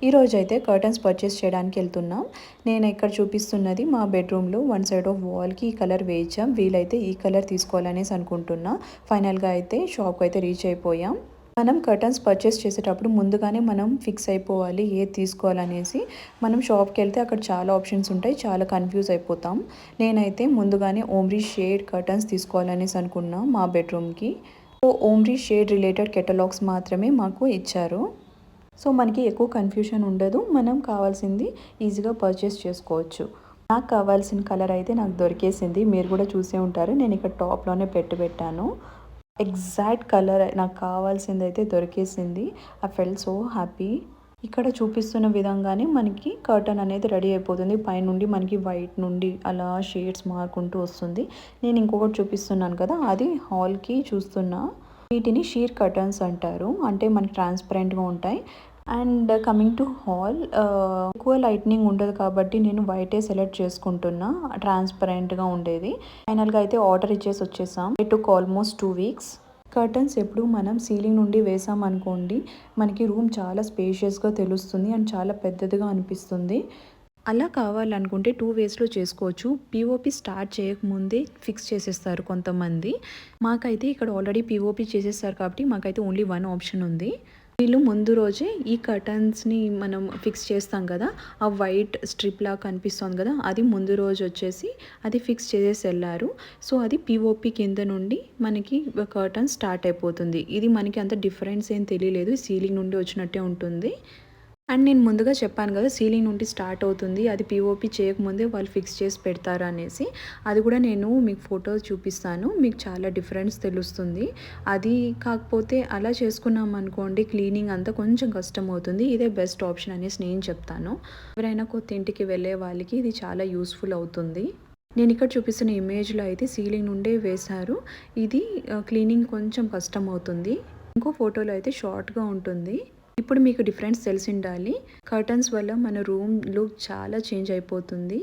ఈరోజైతే curtains purchase చేయడానికి వెళ్తున్నాం. నేను ఇక్కడ చూపిస్తున్నది మా బెడ్రూమ్‌లో వన్ సైడ్ ఆఫ్ వాల్‌కి ఈ కలర్ వేయించాం. వీలైతే ఈ కలర్ తీసుకోవాలనేసి అనుకుంటున్నా. ఫైనల్‌గా అయితే షాప్‌కైతే రీచ్ అయిపోయాం. మనం కర్టన్స్ పర్చేస్ చేసేటప్పుడు ముందుగానే మనం ఫిక్స్ అయిపోవాలి ఏది తీసుకోవాలనేసి. మనం షాప్‌కెళ్తే అక్కడ చాలా ఆప్షన్స్ ఉంటాయి. చాలా కన్‌ఫ్యూజ్ అయిపోతాం. నేనైతే ముందుగానే ఓమ్రీ షేడ్ కర్టన్స్ తీసుకోవాలనేసి అనుకున్నా మా బెడ్రూమ్‌కి. సో, ఓమ్రీ షేడ్ రిలేటెడ్ కెటలాగ్స్ మాత్రమే మాకు ఇచ్చారు. సో మనకి ఎక్కువ కన్ఫ్యూషన్ ఉండదు. మనం కావాల్సింది ఈజీగా పర్చేస్ చేసుకోవచ్చు. నాకు కావాల్సిన కలర్ అయితే నాకు దొరికేసింది. మీరు కూడా చూసే ఉంటారు. నేను ఇక్కడ టాప్‌లోనే పెట్టాను. ఎగ్జాక్ట్ కలర్ నాకు కావాల్సిందైతే దొరికేసింది. I felt so happy. ఇక్కడ చూపిస్తున్న విధంగానే మనకి కర్టన్ అనేది రెడీ అయిపోతుంది. పైనుండి మనకి వైట్ నుండి అలా షేడ్స్ మారుకుంటూ వస్తుంది. నేను ఇంకొకటి చూపిస్తున్నాను కదా, అది హాల్‌కి చూస్తున్నా. వీటిని షీర్ కర్టన్స్ అంటారు. అంటే మనకి ట్రాన్స్పరెంట్‌గా ఉంటాయి. అండ్ కమింగ్ టు హాల్, ఎక్కువ లైట్నింగ్ ఉండదు కాబట్టి నేను వైటే సెలెక్ట్ చేసుకుంటున్నా, ట్రాన్స్పరెంట్‌గా ఉండేది. ఫైనల్‌గా అయితే ఆర్డర్ ఇచ్చేసి వచ్చేసాం. It took almost 2 weeks. Curtains ఎప్పుడు మనం సీలింగ్ నుండి వేసామనుకోండి, మనకి రూమ్ చాలా స్పేషియస్‌గా తెలుస్తుంది అండ్ చాలా పెద్దదిగా అనిపిస్తుంది. అలా కావాలనుకుంటే 2 వేస్‌లో చేసుకోవచ్చు. పీఓపీ స్టార్ట్ చేయకముందే ఫిక్స్ చేసేస్తారు కొంతమంది. మాకైతే ఇక్కడ ఆల్రెడీ పీఓపీ చేసేసారు కాబట్టి మాకైతే ఓన్లీ 1 ఆప్షన్ ఉంది. వీళ్ళు ముందు రోజే ఈ కర్టన్స్‌ని మనం ఫిక్స్ చేస్తాం కదా, ఆ వైట్ స్ట్రిప్‌లాగా కనిపిస్తుంది కదా, అది ముందు రోజు వచ్చేసి అది ఫిక్స్ చేసేసి ఎళ్లారు. సో, అది పీఓపీ కింద నుండి మనకి కర్టన్ స్టార్ట్ అయిపోతుంది. ఇది మనకి అంత డిఫరెన్స్ ఏం తెలియలేదు. సీలింగ్ నుండి వచ్చినట్టే ఉంటుంది. అండ్ నేను ముందుగా చెప్పాను కదా, సీలింగ్ నుండి స్టార్ట్ అవుతుంది. అది పీఓపీ చేయకముందే వాళ్ళు ఫిక్స్ చేసి పెడతారు అనేసి. అది కూడా నేను మీకు ఫోటోస్ చూపిస్తాను. మీకు చాలా డిఫరెన్స్ తెలుస్తుంది. అది కాకపోతే అలా చేసుకున్నాం అనుకోండి, క్లీనింగ్ అంతా కొంచెం కష్టం అవుతుంది. ఇదే బెస్ట్ ఆప్షన్ అనేసి నేను చెప్తాను. ఎవరైనా కొత్త ఇంటికి వెళ్ళే వాళ్ళకి ఇది చాలా యూస్ఫుల్ అవుతుంది. నేను ఇక్కడ చూపిస్తున్న ఇమేజ్‌లో అయితే సీలింగ్ నుండే వేశారు. ఇది క్లీనింగ్ కొంచెం కష్టం అవుతుంది. ఇంకో ఫోటోలో అయితే షార్ట్‌గా ఉంటుంది. ఇప్పుడు మీకు డిఫరెన్స్ తెలిసుండాలి. కర్టన్స్ వల్ల మన రూమ్ లుక్ చాలా చేంజ్ అయిపోతుంది.